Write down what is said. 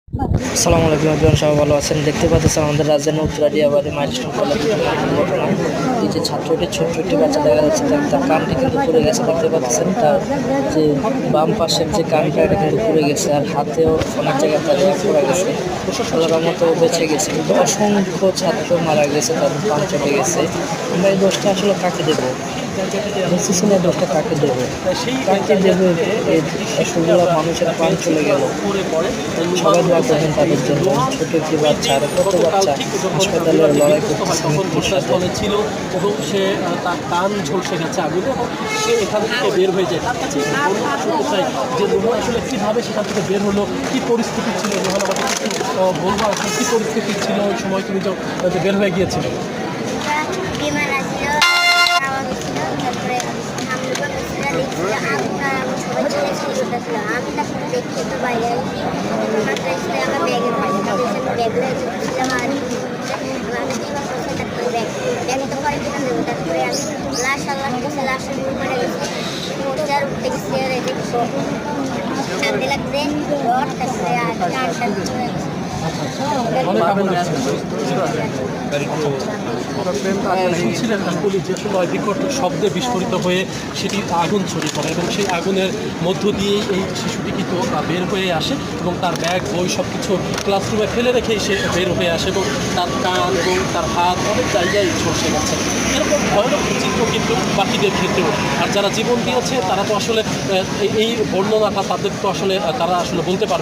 আসসালামু আলাইকুম everyone, সবাই ভালো আছেন। দেখতে পাচ্ছেন আমাদের রাজধানী উত্তরাদিয়াবাদে মাইলস্টোন কলেজে ঘটনা। এই যে ছাত্রটি ছোট্ট একটি বাচ্চা দেখা যাচ্ছে, তার কানটি কিন্তু পুড়ে গেছে। দেখতে পাচ্ছেন তার যে বাম পাশের যে কানটা এটা কিন্তু পুড়ে গেছে, আর হাতেও অনেক জায়গায় তার পুড়ে গেছে। আল্লাহর মতো বেঁচে গেছে, কিন্তু অসংখ্য ছাত্র মারা গেছে, তাদের প্রাণ চলে গেছে। আমরা এই দোষটা আসলে কাকে দেবো? ডিসিশনের দোষটা কাকে দেবো? কাকে দেবো? এতগুলো মানুষের প্রাণ চলে গেল। সবাই দোয়া করবেন তাদের জন্য। ছোট একটি বাচ্চা, আর কত বাচ্চা হাসপাতালে লড়াই করতেছে মৃত্যুর সাথে। ছিল এবং সে তার কান ঝলসে গেছে আগুনে এবং সে এখান থেকে বের হয়ে যায়। তার কাছে শুনতে চাই যে রোহন আসলে কীভাবে সেখান থেকে বের হলো, কী পরিস্থিতি ছিল রোহন, আমাকে একটু বলবো আসলে কী পরিস্থিতি ছিল ওই সময় তুমি যে বের হয়ে গিয়েছিল। বিমান আসছিল, খাওয়া হচ্ছিল, তারপরে আমরা বলতেছিল দেখছিল আগুন, আর আমি সবাই চলে ছিল। আমি তারপরে দেখি তো বাইরে আসি, মাত্র এসে আমার ব্যাগের পাশে তাদের ব্যাগগুলো ছিলাম, আর আমি বিমান করছে, তারপরে ব্যাগ তো পরে কিনে দেবো। তারপরে আমি লাশ আল্লাহ গেছে, লাশের উপরে গেছি, মোর্চার উঠতে গেছি, আর এই যে কান্দে লাগছে রড, তারপরে আর কান চলে গেছে। শুনছিলেন গুলি যে সময় বিকট শব্দে বিস্ফোরিত হয়ে সেটি আগুন ছড়িয়ে পড়ে এবং সেই আগুনের মধ্য দিয়েই এই শিশুটি কিন্তু বের হয়ে আসে এবং তার ব্যাগ বই সব কিছু ক্লাসরুমে ফেলে রেখেই সে বের হয়ে আসে এবং তার কান এবং তার হাত অনেক জায়গায় ঝলসে গেছে। এরকম ভয়ানক চিত্র কিন্তু বাকিদের ক্ষেত্রেও। আর যারা জীবন দিয়েছে তারা তো আসলে এই বর্ণনাটা তাদের তো আসলে তারা আসলে বলতে পারবে।